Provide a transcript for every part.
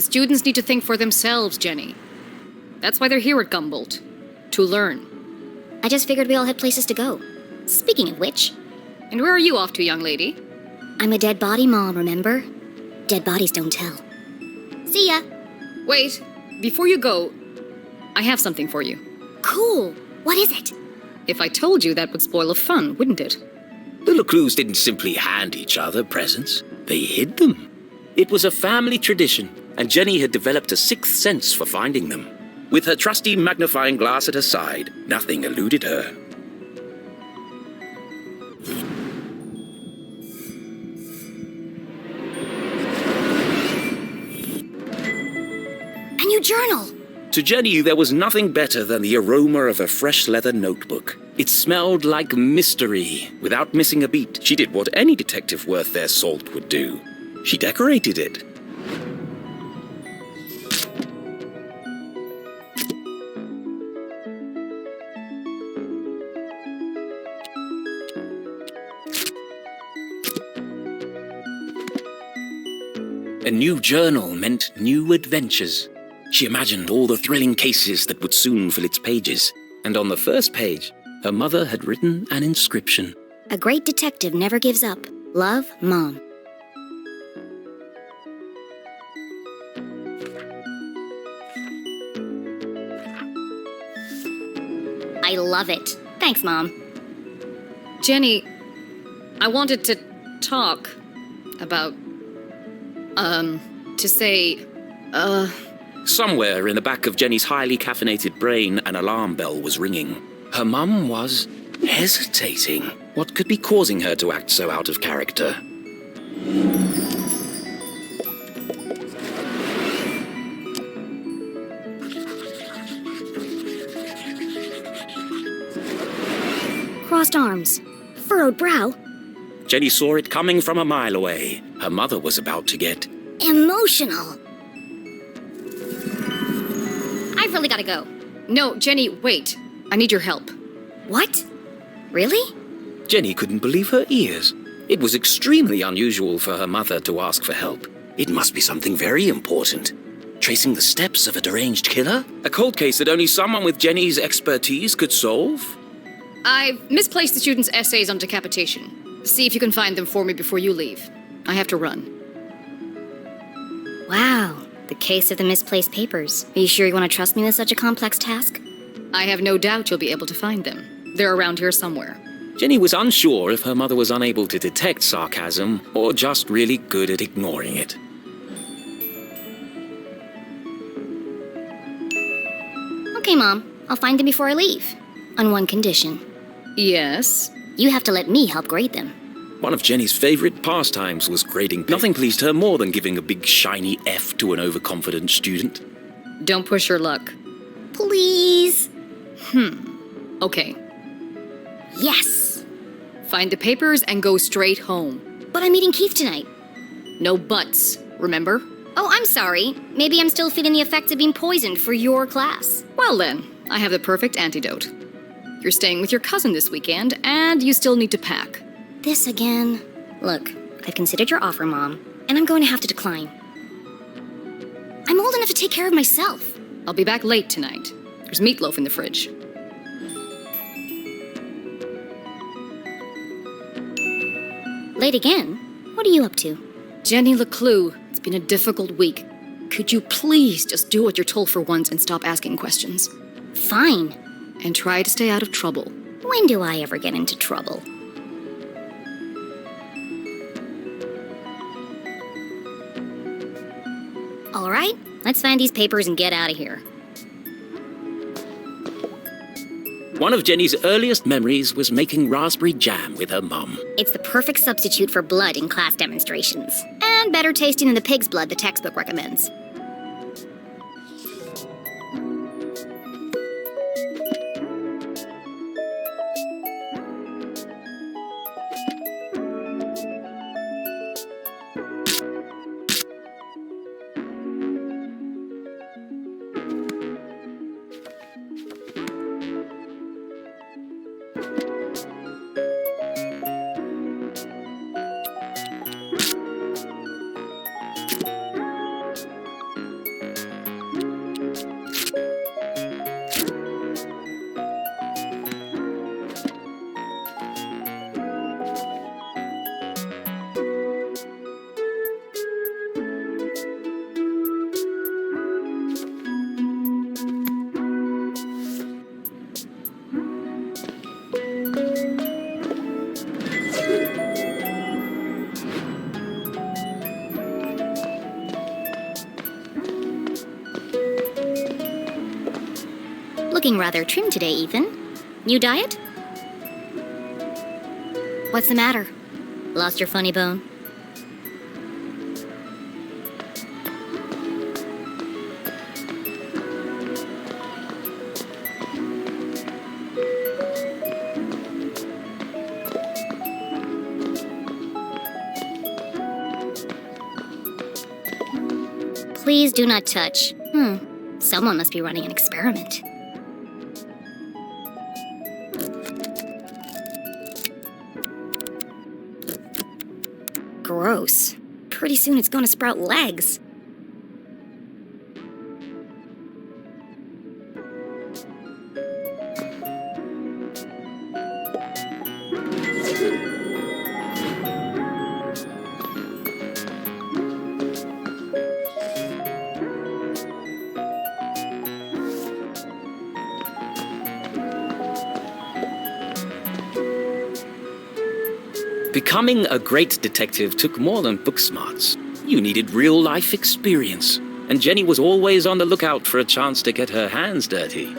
Students need to think for themselves, Jenny. That's why they're here at Gumboldt. To learn. I just figured we all had places to go. Speaking of which... And where are you off to, young lady? I'm a dead body mom, remember? Dead bodies don't tell. See ya! Wait, before you go, I have something for you. Cool! What is it? If I told you, that would spoil the fun, wouldn't it? The LeClues didn't simply hand each other presents. They hid them. It was a family tradition, and Jenny had developed a sixth sense for finding them. With her trusty magnifying glass at her side, nothing eluded her. A new journal! To Jenny, there was nothing better than the aroma of a fresh leather notebook. It smelled like mystery. Without missing a beat, she did what any detective worth their salt would do. She decorated it. A new journal meant new adventures. She imagined all the thrilling cases that would soon fill its pages. And on the first page, her mother had written an inscription. A great detective never gives up. Love, Mom. I love it. Thanks, Mom. Jenny, I wanted to talk about... to say... Somewhere in the back of Jenny's highly caffeinated brain, an alarm bell was ringing. Her mum was hesitating. What could be causing her to act so out of character? Crossed arms. Furrowed brow. Jenny saw it coming from a mile away. Her mother was about to get Emotional. I've really gotta go. No, Jenny, wait. I need your help. What? Really? Jenny couldn't believe her ears. It was extremely unusual for her mother to ask for help. It must be something very important. Tracing the steps of a deranged killer? A cold case that only someone with Jenny's expertise could solve? I've misplaced the students' essays on decapitation. See if you can find them for me before you leave. I have to run. Wow. The case of the misplaced papers. Are you sure you want to trust me with such a complex task? I have no doubt you'll be able to find them. They're around here somewhere. Jenny was unsure if her mother was unable to detect sarcasm or just really good at ignoring it. Okay, Mom. I'll find them before I leave. On one condition. Yes? You have to let me help grade them. One of Jenny's favorite pastimes was grading. Nothing pleased her more than giving a big shiny F to an overconfident student. Don't push your luck. Please. Okay. Yes. Find the papers and go straight home. But I'm meeting Keith tonight. No buts, remember? Oh, I'm sorry. Maybe I'm still feeling the effects of being poisoned for your class. Well then, I have the perfect antidote. You're staying with your cousin this weekend, and you still need to pack. This again? Look, I've considered your offer, Mom, and I'm going to have to decline. I'm old enough to take care of myself. I'll be back late tonight. There's meatloaf in the fridge. Late again? What are you up to? Jenny LeClue, it's been a difficult week. Could you please just do what you're told for once and stop asking questions? Fine. And try to stay out of trouble. When do I ever get into trouble? All right, let's find these papers and get out of here. One of Jenny's earliest memories was making raspberry jam with her mum. It's the perfect substitute for blood in class demonstrations. And better tasting than the pig's blood the textbook recommends. Looking rather trim today, Ethan. New diet? What's the matter? Lost your funny bone? Please do not touch. Someone must be running an experiment. Gross. Pretty soon it's gonna sprout legs. Becoming a great detective took more than book smarts. You needed real-life experience, and Jenny was always on the lookout for a chance to get her hands dirty.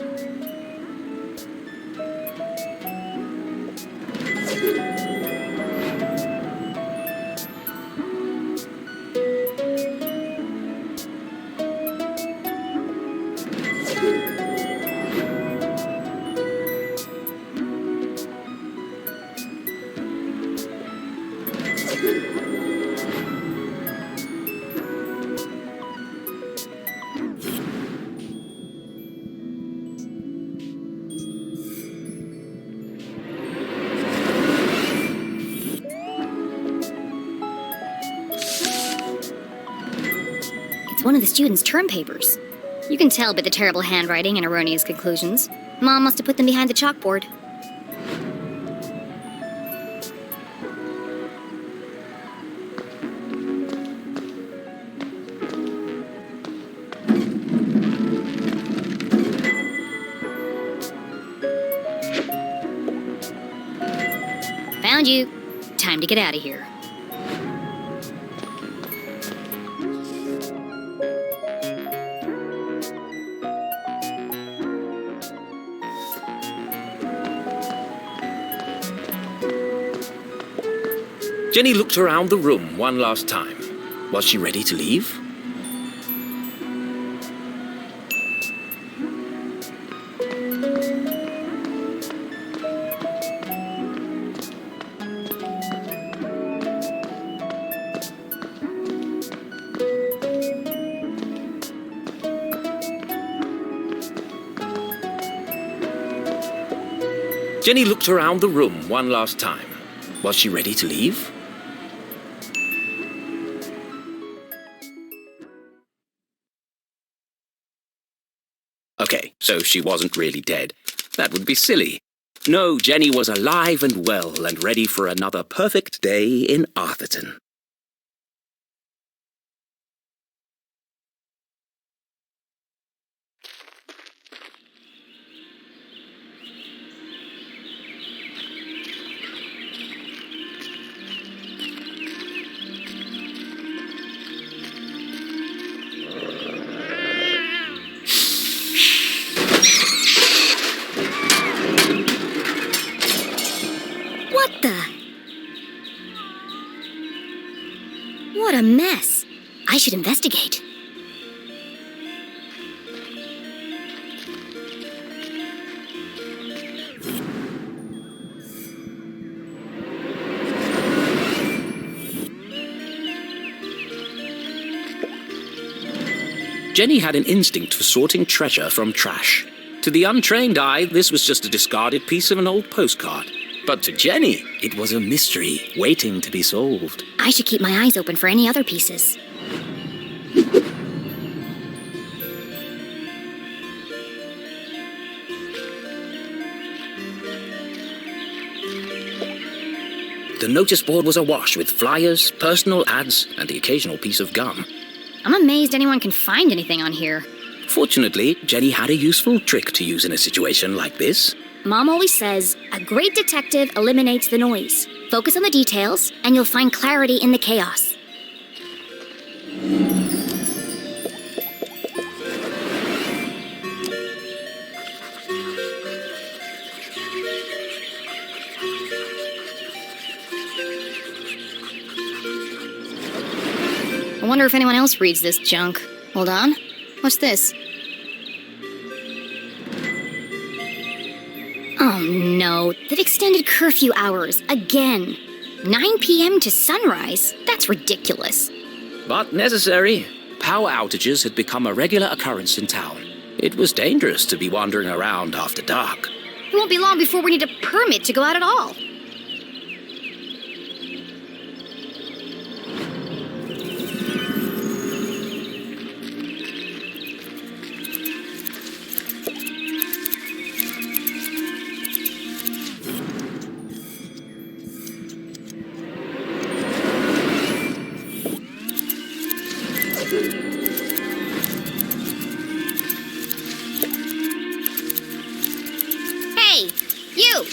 It's one of the students' term papers. You can tell by the terrible handwriting and erroneous conclusions. Mom must have put them behind the chalkboard. Found you. Time to get out of here. Jenny looked around the room one last time. Was she ready to leave? Jenny looked around the room one last time. Was she ready to leave? Okay, so she wasn't really dead. That would be silly. No, Jenny was alive and well and ready for another perfect day in Arthurton. What the? What a mess. I should investigate. Jenny had an instinct for sorting treasure from trash. To the untrained eye, this was just a discarded piece of an old postcard. But to Jenny, it was a mystery waiting to be solved. I should keep my eyes open for any other pieces. The notice board was awash with flyers, personal ads, and the occasional piece of gum. I'm amazed anyone can find anything on here. Fortunately, Jenny had a useful trick to use in a situation like this. Mom always says, a great detective eliminates the noise. Focus on the details, and you'll find clarity in the chaos. wonder if anyone else reads this junk. Hold on. What's this? Oh no, they've extended curfew hours again. 9 p.m. to sunrise? That's ridiculous. But necessary. Power outages had become a regular occurrence in town. It was dangerous to be wandering around after dark. It won't be long before we need a permit to go out at all. Hey, you!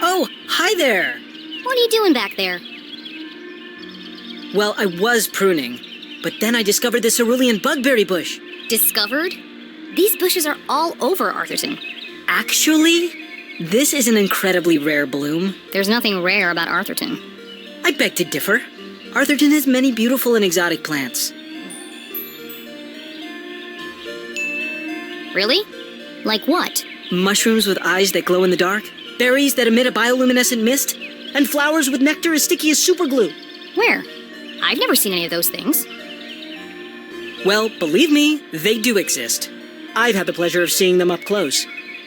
Oh, hi there! What are you doing back there? Well, I was pruning, but then I discovered the cerulean bugberry bush. Discovered? These bushes are all over Arthurton. Actually, this is an incredibly rare bloom. There's nothing rare about Arthurton. I beg to differ. Arthurton has many beautiful and exotic plants. Really? Like what? Mushrooms with eyes that glow in the dark, berries that emit a bioluminescent mist, and flowers with nectar as sticky as superglue. Where? I've never seen any of those things. Well, believe me, they do exist. I've had the pleasure of seeing them up close.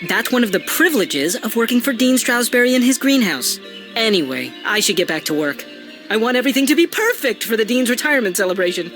That's one of the privileges of working for Dean Stroudsbury in his greenhouse. Anyway, I should get back to work. I want everything to be perfect for the Dean's retirement celebration.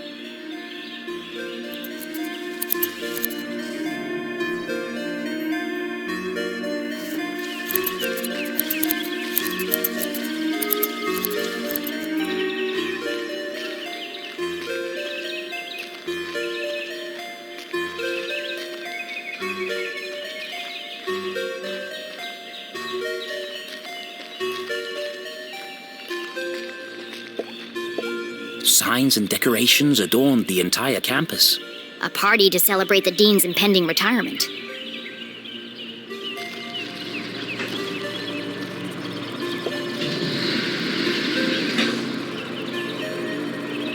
Signs and decorations adorned the entire campus. A party to celebrate the Dean's impending retirement.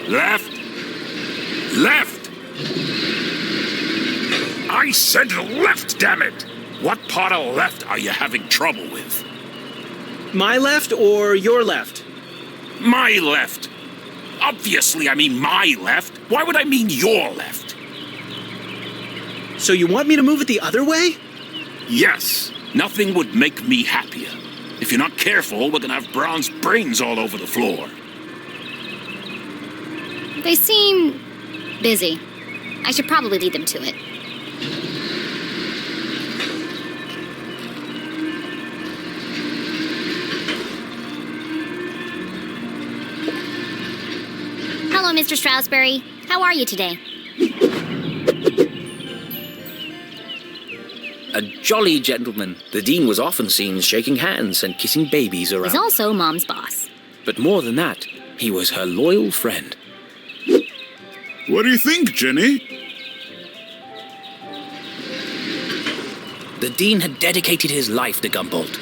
Left! Left! I said left, damn it! What part of left are you having trouble with? My left or your left? My left. Obviously, I mean my left. Why would I mean your left? So you want me to move it the other way? Yes, nothing would make me happier. If you're not careful, we're gonna have Braun's brains all over the floor. They seem busy. I should probably lead them to it. Hello, Mr. Stroudsbury. How are you today? A jolly gentleman, the Dean was often seen shaking hands and kissing babies around. He's also Mom's boss. But more than that, he was her loyal friend. What do you think, Jenny? The Dean had dedicated his life to Gumboldt,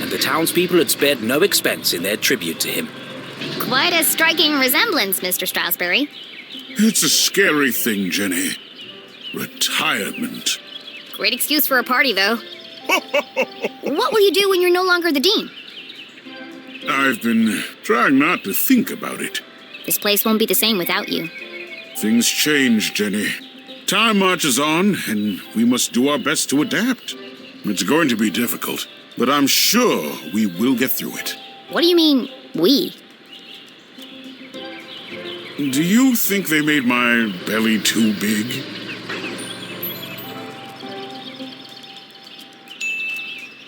and the townspeople had spared no expense in their tribute to him. Quite a striking resemblance, Mr. Stroudsbury. It's a scary thing, Jenny. Retirement. Great excuse for a party, though. What will you do when you're no longer the Dean? I've been trying not to think about it. This place won't be the same without you. Things change, Jenny. Time marches on, and we must do our best to adapt. It's going to be difficult, but I'm sure we will get through it. What do you mean, we? Do you think they made my belly too big?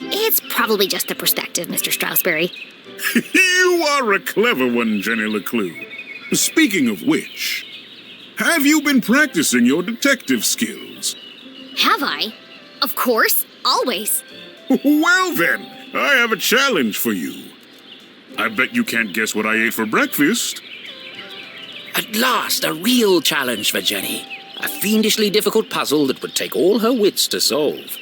It's probably just the perspective, Mr. Stroudsbury. You are a clever one, Jenny LeClue. Speaking of which, have you been practicing your detective skills? Have I? Of course, always. Well then, I have a challenge for you. I bet you can't guess what I ate for breakfast. At last, a real challenge for Jenny. A fiendishly difficult puzzle that would take all her wits to solve.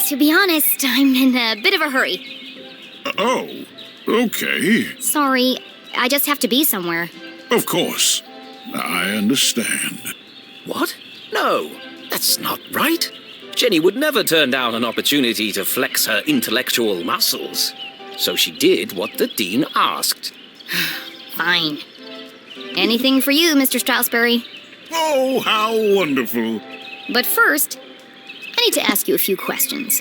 To be honest, I'm in a bit of a hurry. Oh, okay. Sorry, I just have to be somewhere. Of course. I understand. What? No, that's not right. Jenny would never turn down an opportunity to flex her intellectual muscles. So she did what the dean asked. Fine. Anything for you, Mr. Stroudsbury. Oh, how wonderful. But first, I need to ask you a few questions.